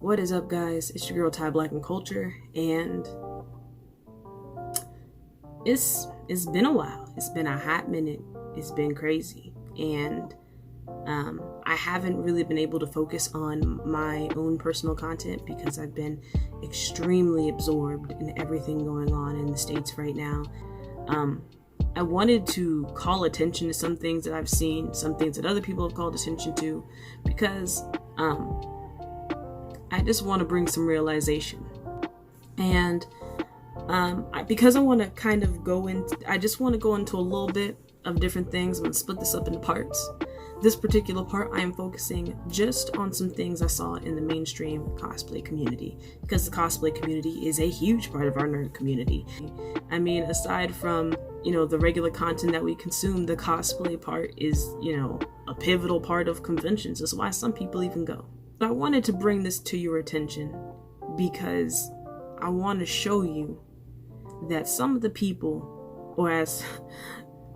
What is up, guys? It's your girl Ty Blaque and Kulture, and it's been a while. It's been a hot minute. It's been crazy, and I haven't really been able to focus on my own personal content because I've been extremely absorbed in everything going on in the States right now. I wanted to call attention to some things that I've seen, some things that other people have called attention to, because I just want to bring some realization. And because I want to kind of I just want to go into a little bit of different things. I'm going to split this up into parts. This particular part, I am focusing just on some things I saw in the mainstream cosplay community, because the cosplay community is a huge part of our nerd community. I mean, aside from, the regular content that we consume, the cosplay part is, a pivotal part of conventions. That's why some people even go. But I wanted to bring this to your attention because I want to show you that some of the people, or as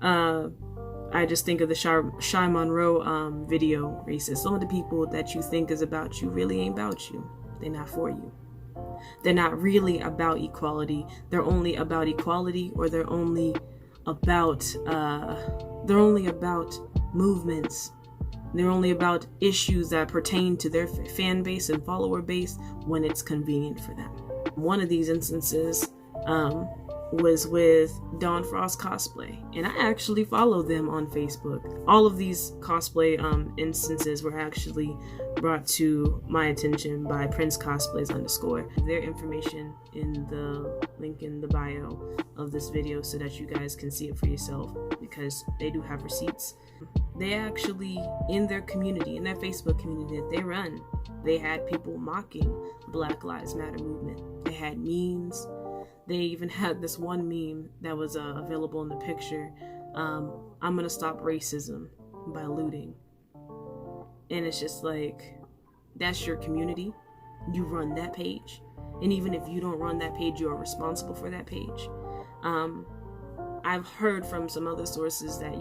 I just think of the Shy Monroe video where he says, some of the people that you think is about you really ain't about you. They're not for you. They're not really about equality. They're only about equality, or they're only about movements. They're only about issues that pertain to their fan base and follower base when it's convenient for them. One of these instances was with Dawn Frost Cosplay, and I actually follow them on Facebook. All of these cosplay instances were actually brought to my attention by Prince Cosplays _ Their information in the link in the bio of this video so that you guys can see it for yourself, because they do have receipts. They actually, in their community, in their Facebook community that they run, they had people mocking the Black Lives Matter movement. They had memes. They even had this one meme that was available in the picture. I'm gonna stop racism by looting. And it's just like, that's your community. You run that page. And even if you don't run that page, you are responsible for that page. I've heard from some other sources that,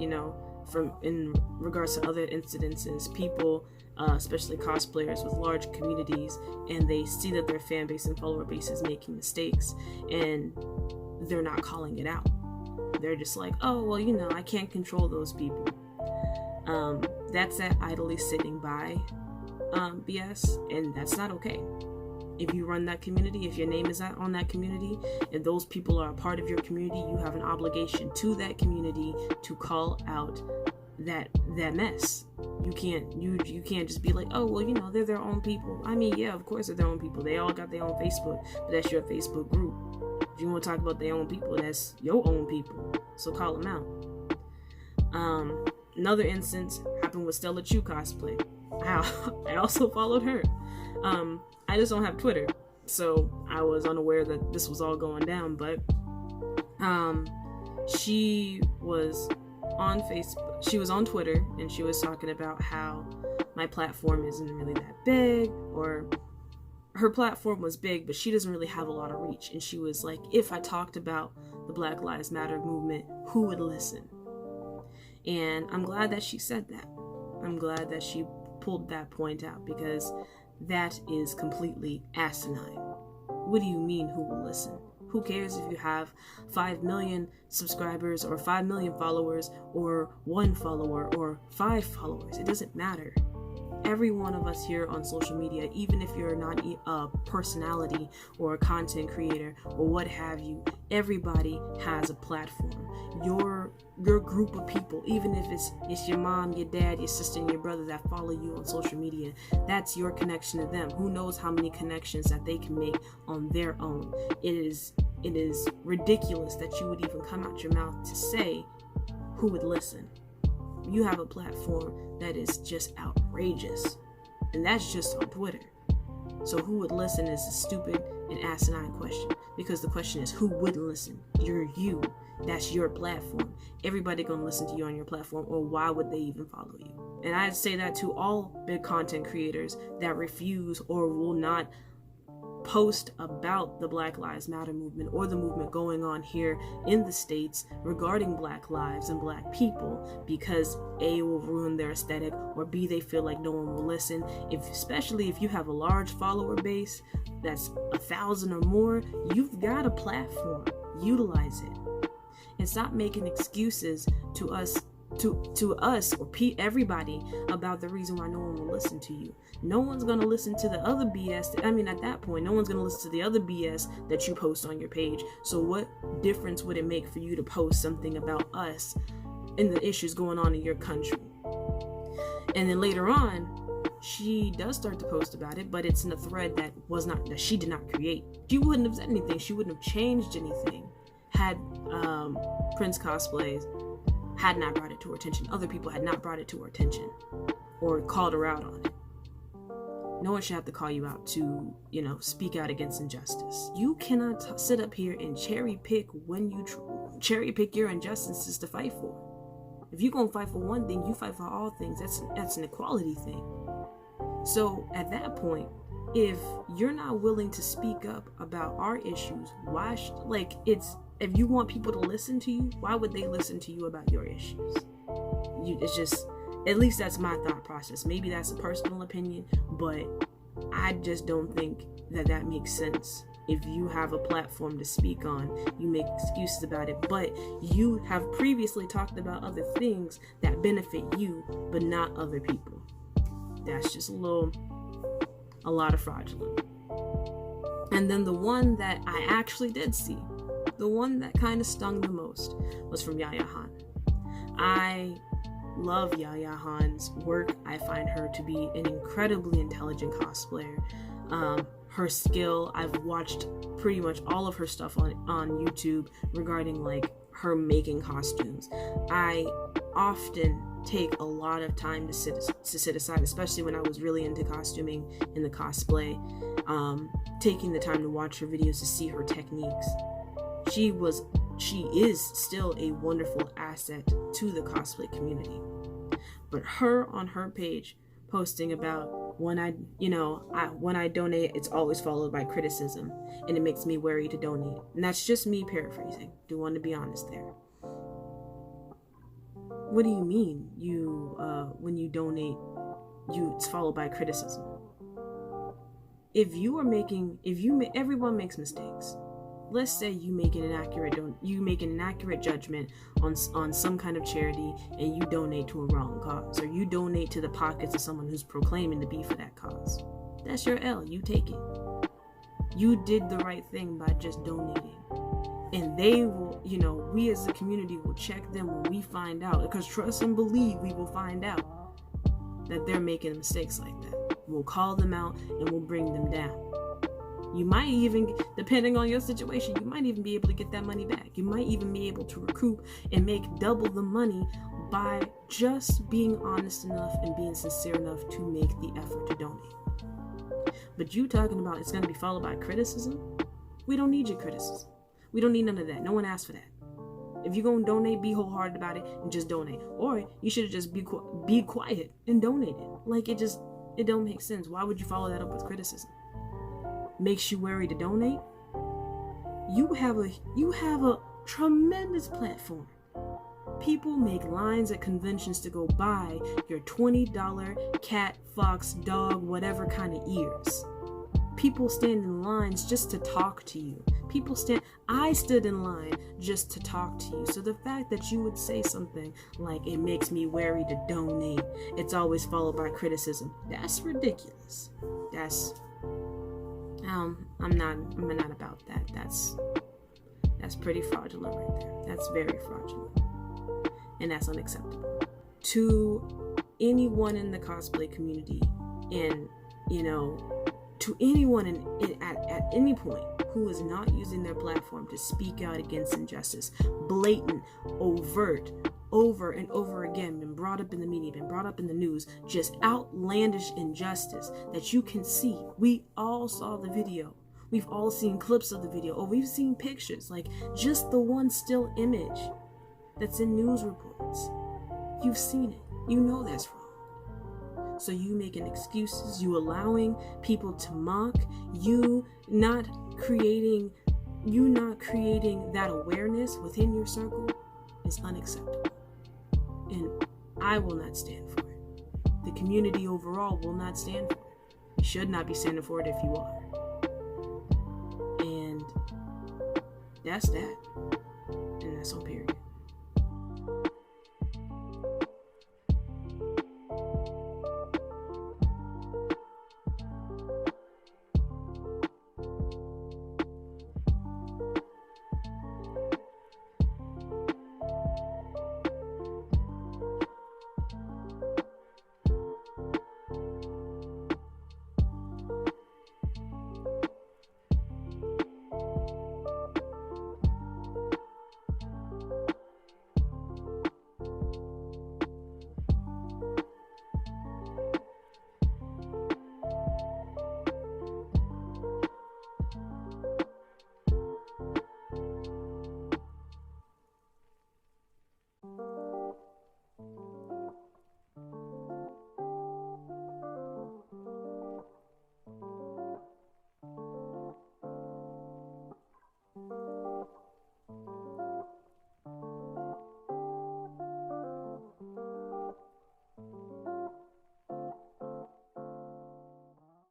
from in regards to other incidences, people, especially cosplayers with large communities, and they see that their fan base and follower base is making mistakes, and they're not calling it out. They're just like, oh, well, I can't control those people. That's that idly sitting by BS, and that's not okay. If you run that community, if your name is on that community, and those people are a part of your community, you have an obligation to that community to call out that mess. You can't just be like, oh, well, they're their own people. I mean, yeah, of course they're their own people. They all got their own Facebook, but that's your Facebook group. If you want to talk about their own people, that's your own people. So call them out. Another instance happened with Stella Chu Cosplay. I also followed her. I just don't have Twitter, so I was unaware that this was all going down, but she was on Facebook, she was on Twitter, and she was talking about how my platform isn't really that big, or her platform was big, but she doesn't really have a lot of reach. And she was like, if I talked about the Black Lives Matter movement, who would listen? And I'm glad that she said that. I'm glad that she pulled that point out, because that is completely asinine. What do you mean, who will listen? Who cares if you have 5 million subscribers, or 5 million followers, or 1 follower, or 5 followers? It doesn't matter. Every one of us here on social media, even if you're not a personality or a content creator or what have you, everybody has a platform. Your group of people, even if it's your mom, your dad, your sister, and your brother that follow you on social media, that's your connection to them. Who knows how many connections that they can make on their own? It is ridiculous that you would even come out your mouth to say who would listen. You have a platform that is just outrageous, and that's just on Twitter. So who would listen is a stupid and asinine question, because the question is, who would listen? You're you. That's your platform. Everybody gonna listen to you on your platform, or why would they even follow you? And I'd say that to all big content creators that refuse or will not post about the Black Lives Matter movement or the movement going on here in the States regarding Black lives and Black people, because A, will ruin their aesthetic, or B, they feel like no one will listen. Especially if you have a large follower base that's 1,000 or more, you've got a platform. Utilize it, and stop making excuses to us or everybody about the reason why no one will listen to you. No one's going to listen to the other BS. At that point, no one's going to listen to the other BS that you post on your page. So what difference would it make for you to post something about us and the issues going on in your country? And then later on, she does start to post about it, but it's in a thread that she did not create. She wouldn't have said anything. She wouldn't have changed anything had Prince Cosplays had not brought it to her attention. Other people had not brought it to her attention or called her out on it. No one should have to call you out to, speak out against injustice. You cannot sit up here and cherry pick your injustices to fight for. If you're going to fight for one thing, you fight for all things. That's an equality thing. So at that point, if you're not willing to speak up about our issues, if you want people to listen to you, why would they listen to you about your issues? It's just, at least that's my thought process. Maybe that's a personal opinion, but I just don't think that makes sense. If you have a platform to speak on, you make excuses about it, but you have previously talked about other things that benefit you, but not other people. That's just a lot of fraudulent. And then the one that I actually did see, the one that kind of stung the most, was from Yaya Han. I love Yaya Han's work. I find her to be an incredibly intelligent cosplayer. Her skill, I've watched pretty much all of her stuff on YouTube regarding her making costumes. I often take a lot of time to sit aside, especially when I was really into costuming and the cosplay, taking the time to watch her videos to see her techniques. She is still a wonderful asset to the cosplay community. But her on her page posting about when I donate, it's always followed by criticism, and it makes me wary to donate. And that's just me paraphrasing. Do want to be honest there. What do you mean when you donate, it's followed by criticism? Everyone makes mistakes. Let's say you make an inaccurate judgment on some kind of charity, and you donate to a wrong cause, or you donate to the pockets of someone who's proclaiming to be for that cause. That's your L. You take it. You did the right thing by just donating. And they will, we as a community will check them when we find out, because trust and believe we will find out that they're making mistakes like that. We'll call them out and we'll bring them down. You might even, depending on your situation, you might even be able to get that money back. You might even be able to recoup and make double the money by just being honest enough and being sincere enough to make the effort to donate. But you talking about it's going to be followed by criticism? We don't need your criticism. We don't need none of that. No one asked for that. If you're going to donate, be wholehearted about it and just donate. Or you should have just be quiet and donate it. It don't make sense. Why would you follow that up with criticism? Makes you wary to donate? You have a tremendous platform. People make lines at conventions to go buy your $20 cat, fox, dog, whatever kind of ears. People stand in lines just to talk to you. I stood in line just to talk to you. So the fact that you would say something like, it makes me wary to donate, it's always followed by criticism, that's ridiculous. I'm not about that. That's pretty fraudulent right there. That's very fraudulent. And that's unacceptable. To anyone in the cosplay community, and to anyone at any point who is not using their platform to speak out against injustice, blatant, overt, over and over again, been brought up in the media, been brought up in the news, just outlandish injustice that you can see. We all saw the video. We've all seen clips of the video, or we've seen pictures, like just the one still image that's in news reports. You've seen it. You know that's wrong. So you making excuses, you allowing people to mock, you not creating that awareness within your circle is unacceptable. And I will not stand for it. The community overall will not stand for it. You should not be standing for it if you are. And that's that. And that's on period.